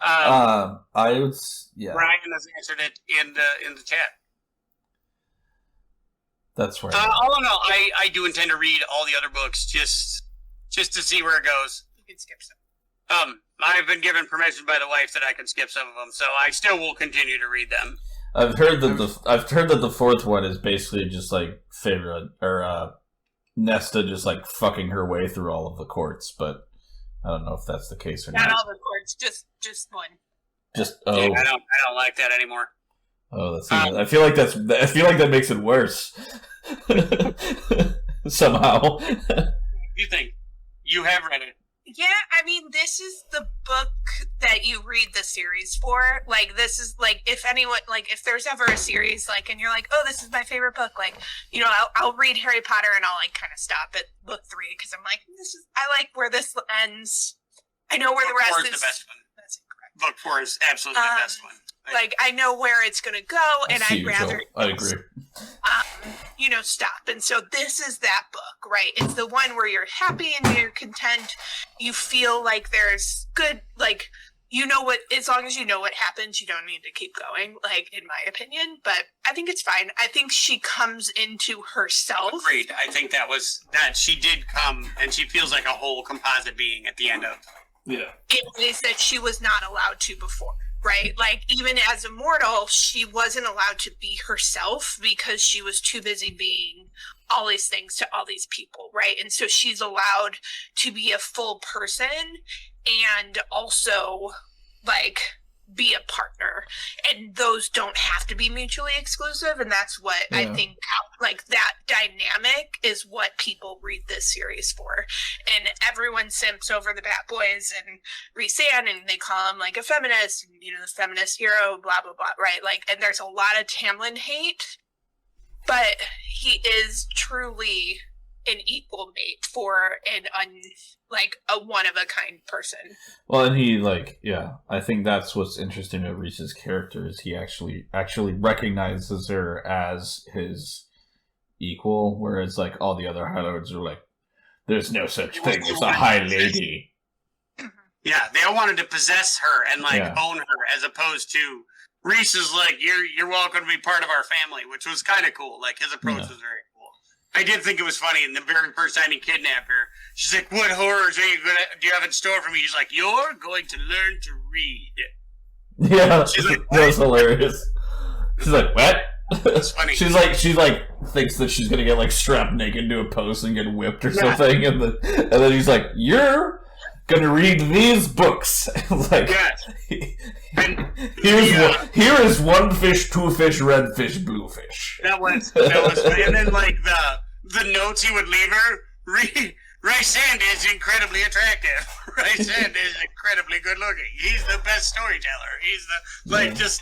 I would, yeah, Brian has answered it in the chat. that's right. All in all, I do intend to read all the other books just to see where it goes. You can skip some. I've been given permission by the wife that I can skip some of them, so I still will continue to read them. I've heard that the fourth one is basically just like Nesta just like fucking her way through all of the courts, but I don't know if that's the case or Not not. all the courts, just one. Just Yeah, I don't like that anymore. that's even, I feel like that makes it worse somehow. You think you have read it? Yeah, I mean, this is the book that you read the series for. Like, this is, like, if anyone, like, if there's ever a series, like, and you're like, oh, this is my favorite book, like, you know, I'll read Harry Potter and I'll, like, kind of stop at book 3, because I'm like, I like where this ends. I know where the Book 4 rest is is. the best one. That's incorrect. Book 4 is absolutely the best one. Like, I know where it's going to go, and see I'd you, rather, Joel. I agree. you know, stop. And so this is that book, right? It's the one where you're happy and you're content. You feel like there's good, like, you know what, as long as you know what happens, you don't need to keep going, like, in my opinion. But I think it's fine. I think she comes into herself. Agreed. I think that she did come, and she feels like a whole composite being at the end of. Yeah. In ways that she was not allowed to before. Right? Like, even as a mortal, she wasn't allowed to be herself because she was too busy being all these things to all these people, right? And so she's allowed to be a full person and also, like, be a partner. And those don't have to be mutually exclusive. And that's what I think, like, that dynamic is what people read this series for. And everyone simps over the Bat Boys and Rhys-Ann, and they call him, like, a feminist, and, you know, the feminist hero, blah, blah, blah, right? Like, and there's a lot of Tamlin hate, but he is truly an equal mate for a one-of-a-kind person. Well, and he, like, yeah, I think that's what's interesting about Reese's character is he actually recognizes her as his equal, whereas, like, all the other High Lords are like, there's no such thing as a High Lady. Yeah, they all wanted to possess her and, like, Yeah. own her, as opposed to Reese is like, you're welcome to be part of our family, which was kind of cool. Like, his approach was very cool. I did think it was funny. In the very first time he kidnapped her, she's like, "What horrors do you have in store for me?" He's like, "You're going to learn to read." Yeah, She's like, that was hilarious. She's like, what? That's funny. She's like thinks that she's gonna get like strapped naked to a post and get whipped or something, and then he's like, "You're gonna read these books." Like, and here is one fish, two fish, red fish, blue fish. That was funny. And then like the notes he would leave her. Ray Sand is incredibly attractive. Ray Sand is incredibly good looking. He's the best storyteller. He's the just.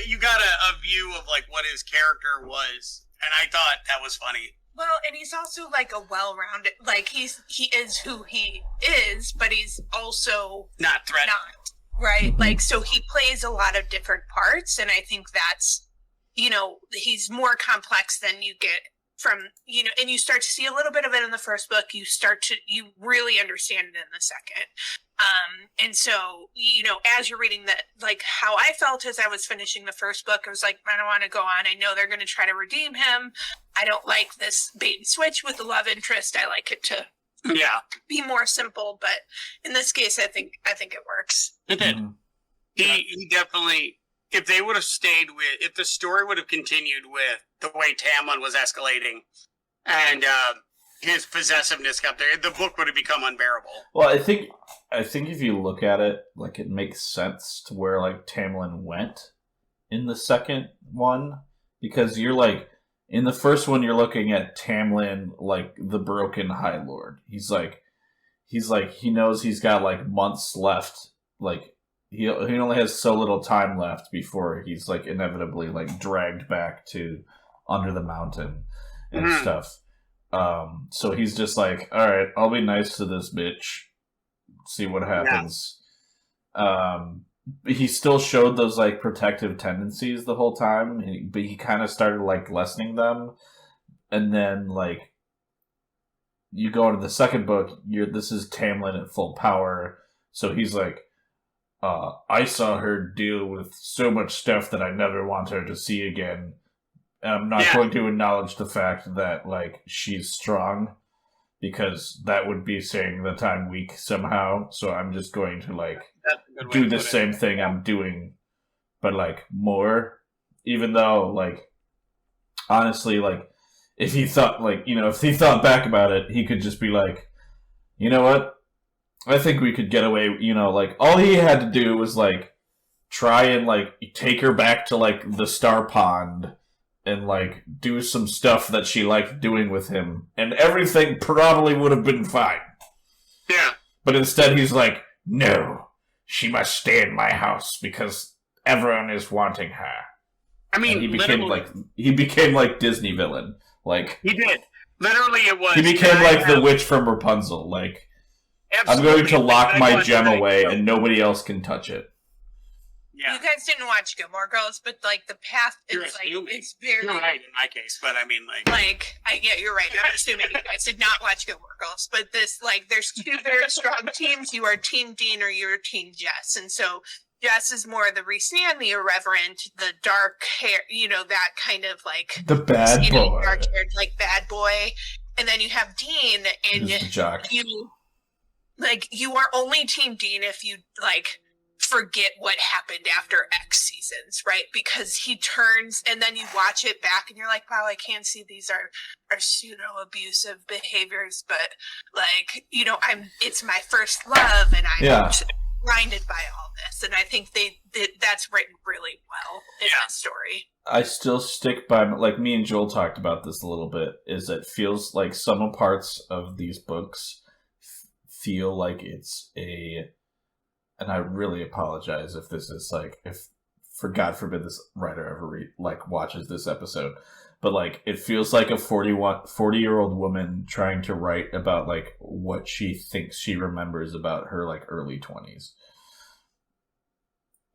You got a view of like what his character was, and I thought that was funny. Well, and he's also like a well-rounded, like he is who he is, but he's also not threatening, right? Like, so he plays a lot of different parts, and I think that's, he's more complex than you get from, and you start to see a little bit of it in the first book. You really understand it in the second. And so, as you're reading that, like how I felt as I was finishing the first book, I was like, I don't want to go on. I know they're going to try to redeem him. I don't like this bait and switch with the love interest. I like it to be more simple, but in this case, I think it works. It did. Mm-hmm. He definitely, if the story would have continued with the way Tamlin was escalating and, his possessiveness got there, the book would have become unbearable. Well, I think if you look at it, like, it makes sense to where like Tamlin went in the second one, because you're like, in the first one you're looking at Tamlin like the broken High Lord. He's like he knows he's got like months left, like he only has so little time left before he's like inevitably like dragged back to under the mountain and stuff. So he's just like, all right, I'll be nice to this bitch, see what happens. He still showed those like protective tendencies the whole time, but he kind of started like lessening them. And then like you go into the second book, this is Tamlin at full power. So he's like, I saw her deal with so much stuff that I never want her to see again. I'm not going to acknowledge the fact that, like, she's strong, because that would be saying that I'm weak somehow, so I'm just going to, like, do the same thing I'm doing, but, like, more. Even though, like, honestly, like, if he thought back about it, he could just be like, you know what? I think we could get away, like, all he had to do was, like, try and, like, take her back to, like, the Star Pond and, like, do some stuff that she liked doing with him, and everything probably would have been fine. Yeah. But instead he's like, no, she must stay in my house because everyone is wanting her. I mean, he became like Disney villain. Like, he did. Literally, it was. He became like the witch from Rapunzel. Like, absolutely. I'm going to lock my gem away and nobody else can touch it. Yeah. You guys didn't watch Gilmore Girls, but like the path, it's very. You're right in my case, but I mean, you're right. I'm assuming you guys did not watch Gilmore Girls, but there's two very strong teams. You are Team Dean or you're Team Jess, and so Jess is more the Rhysand, the irreverent, the dark hair, that kind of like the bad boy, dark-haired, like bad boy, and then you have Dean, and you are only Team Dean if you like forget what happened after X seasons, right? Because he turns, and then you watch it back and you're like, wow, I can see these are pseudo abusive behaviors, but like, it's my first love and I'm blinded by all this. And I think that's written really well in that story. I still stick by, like, me and Joel talked about this a little bit, is it feels like some parts of these books feel like it's and I really apologize if this is like, if for God forbid this writer ever watches this episode, but like it feels like a 40-year-old woman trying to write about like what she thinks she remembers about her like early 20s.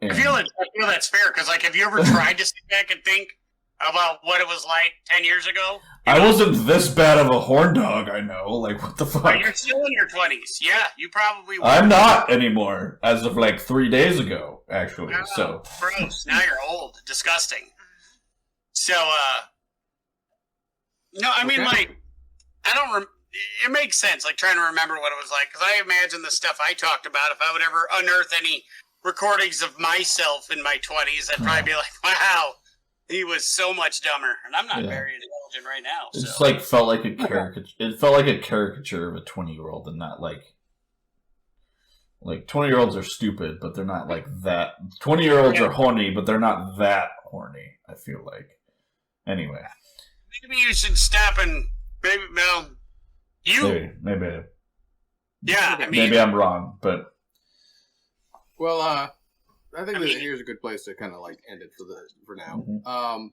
I feel that's fair, because like, have you ever tried to sit back and think about what it was like 10 years ago? I wasn't this bad of a horn dog, I know. Like, what the fuck? But you're still in your 20s. Yeah, you probably were. I'm not anymore, as of like 3 days ago, actually. Oh, so gross. Now you're old. Disgusting. So, no, I mean, like, it makes sense, like, trying to remember what it was like, because I imagine the stuff I talked about, if I would ever unearth any recordings of myself in my 20s, I'd probably be like, wow, he was so much dumber. And I'm not very intelligent right now. It so. just like felt like a caricature. It felt like a caricature of a 20-year-old, and not like 20-year-olds are stupid, but they're not like that. 20-year-olds are horny, but they're not that horny. I feel like. Anyway, maybe you should stop and maybe. Yeah, I mean, maybe I'm wrong, but well, I think that here's a good place to kind of like end it for now. Mm-hmm.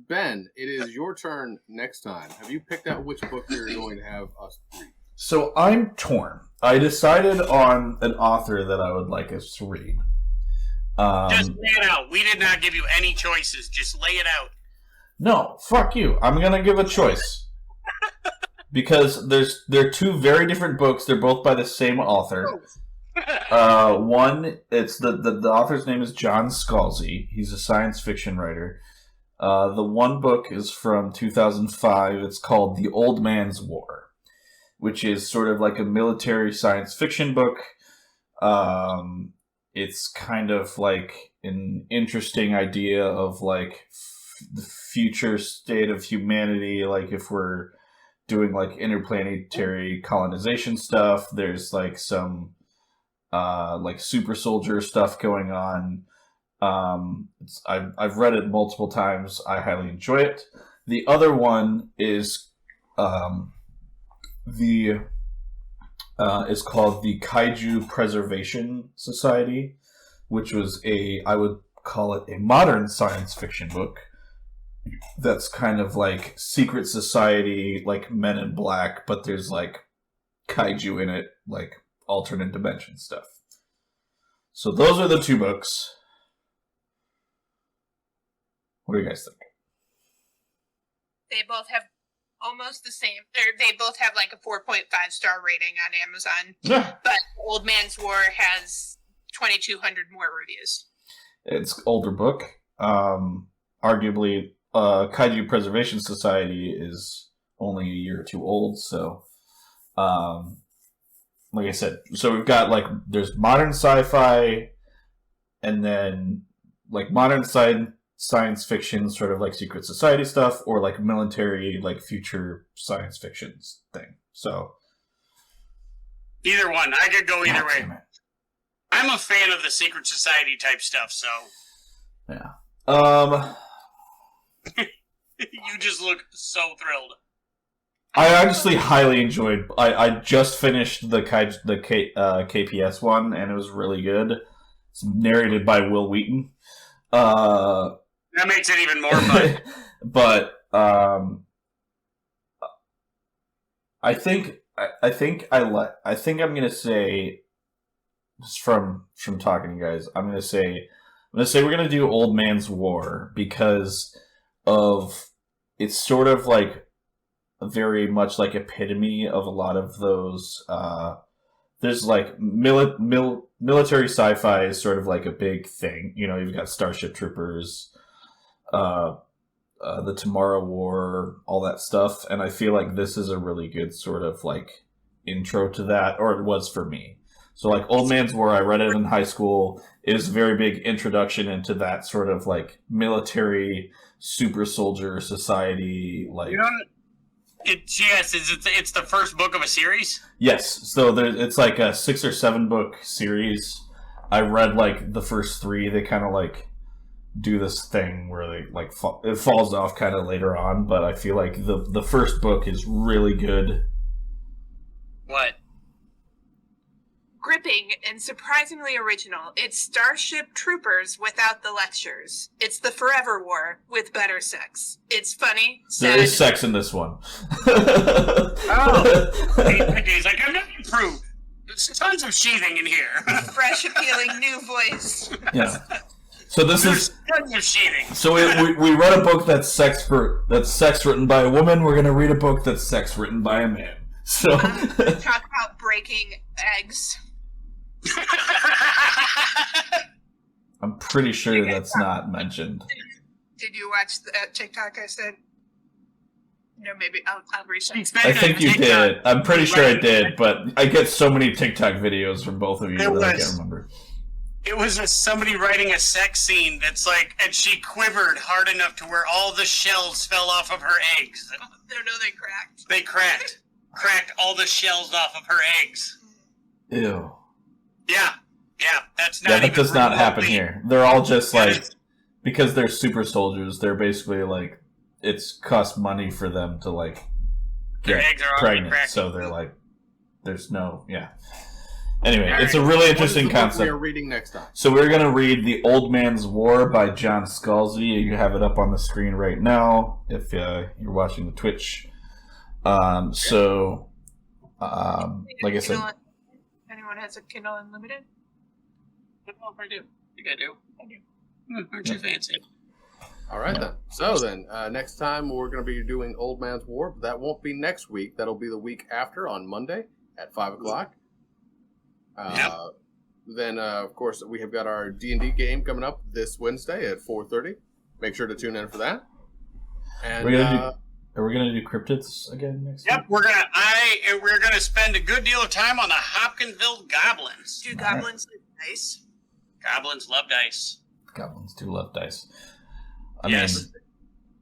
Ben, it is your turn next time. Have you picked out which book you're going to have us read? So I'm torn. I decided on an author that I would like us to read. Just lay it out. We did not give you any choices. Just lay it out. No, fuck you. I'm gonna give a choice. Because they're two very different books. They're both by the same author. One, it's the author's name is John Scalzi. He's a science fiction writer. The one book is from 2005. It's called The Old Man's War, which is sort of like a military science fiction book. It's kind of like an interesting idea of like the future state of humanity, like if we're doing like interplanetary colonization stuff. There's like some like super soldier stuff going on. I've read it multiple times. I highly enjoy it. The other one is is called the Kaiju Preservation Society, which was I would call it a modern science fiction book. That's kind of like secret society, like Men in Black, but there's like kaiju in it, like alternate dimension stuff. So those are the two books. What do you guys think? They both have almost the same, or they both have like a 4.5-star rating on Amazon. Yeah. But Old Man's War has 2,200 more reviews. It's older book. Arguably, Kaiju Preservation Society is only a year or two old, so like I said, so we've got like there's modern sci-fi, and then like modern science fiction, sort of like secret society stuff, or like military, like future science fiction thing. So either one, I could go either way. Damn it. I'm a fan of the secret society type stuff, so yeah. You just look so thrilled. I honestly highly enjoyed. I just finished the KPS one, and it was really good. It's narrated by Will Wheaton. That makes it even more fun. But I think I'm gonna say, just from talking to you guys, I'm gonna say we're gonna do Old Man's War because of it's sort of like very much like epitome of a lot of those. There's like military sci-fi is sort of like a big thing. You know, you've got Starship Troopers, the Tomorrow War, all that stuff, and I feel like this is a really good sort of like intro to that, or it was for me. So like Old Man's War, I read it in high school. It is a very big introduction into that sort of like military super soldier society. Like, you know, it's the first book of a series. Yes, so it's like a 6 or 7 book series. I read like the first 3. They kind of like do this thing where they like it falls off kind of later on, but I feel like the first book is really good. What? Gripping and surprisingly original. It's Starship Troopers without the lectures. It's the Forever War with better sex. It's funny, sad. There is sex in this one. Oh, he's like, I'm not improved. There's tons of sheathing in here. Fresh, appealing, new voice. Yeah. So this There's is tons of sheathing. so we read a book that's sex written by a woman. We're gonna read a book that's sex written by a man. So Talk about breaking eggs. I'm pretty sure that's not mentioned. Did you watch that TikTok I said? No, maybe I'll research. I think you did. I'm pretty sure I did, but I get so many TikTok videos from both of you that I can't remember. It was somebody writing a sex scene that's like, and she quivered hard enough to where all the shells fell off of her eggs. No, they cracked. They cracked all the shells off of her eggs. Ew. Yeah, that's not. Yeah, that even does not happen remotely- here. They're all just That like, is- because they're super soldiers, they're basically like, it's cost money for them to like Their get eggs are already pregnant. cracked. So they're like, there's no, yeah. Anyway, All it's a right. really What is interesting the book concept. we are reading next time? So we're going to read The Old Man's War by John Scalzi. You have it up on the screen right now if you're watching the Twitch. Like I said, Anyone has a Kindle Unlimited? I don't know if I do. I think I do. I do. Aren't you fancy? All right, then. So then, next time we're going to be doing Old Man's War. But that won't be next week. That'll be the week after on Monday at 5 o'clock. Yep. Then, of course, we have got our D&D game coming up this Wednesday at 4:30. Make sure to tune in for that. And are we gonna do cryptids again next Yep, week? we're gonna spend a good deal of time on the Hopkinsville goblins. Do goblins live nice? Goblins love dice. Goblins do love dice. I Yes. mean,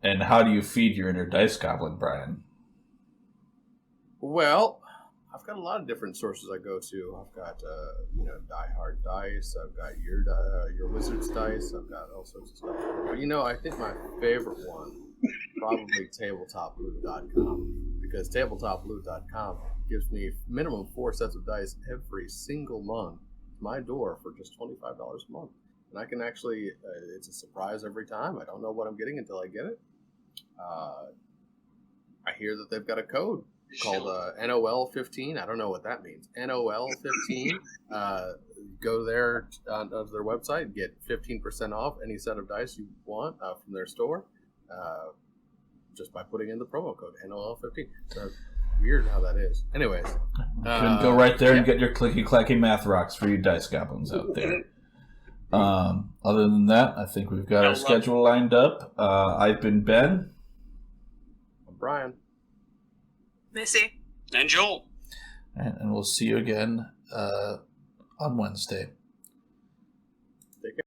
and how do you feed your inner dice goblin, Brian? well, I've got a lot of different sources I go to. I've got, Die Hard Dice. I've got your Wizard's Dice. I've got all sorts of stuff. But, I think my favorite one probably tabletoploot.com, because tabletoploot.com gives me minimum 4 sets of dice every single month to my door for just $25 a month. And I can actually, it's a surprise every time. I don't know what I'm getting until I get it. I hear that they've got a code called NOL15. I don't know what that means. NOL15. Go there onto their website, get 15% off any set of dice you want from their store, just by putting in the promo code NOL15. So weird how that is. Anyways, You can go right there and get your clicky clacky math rocks for you dice goblins out there. Other than that, I think we've got our schedule lined up. I've been Ben. I'm Brian. Missy. And Joel. And we'll see you again on Wednesday.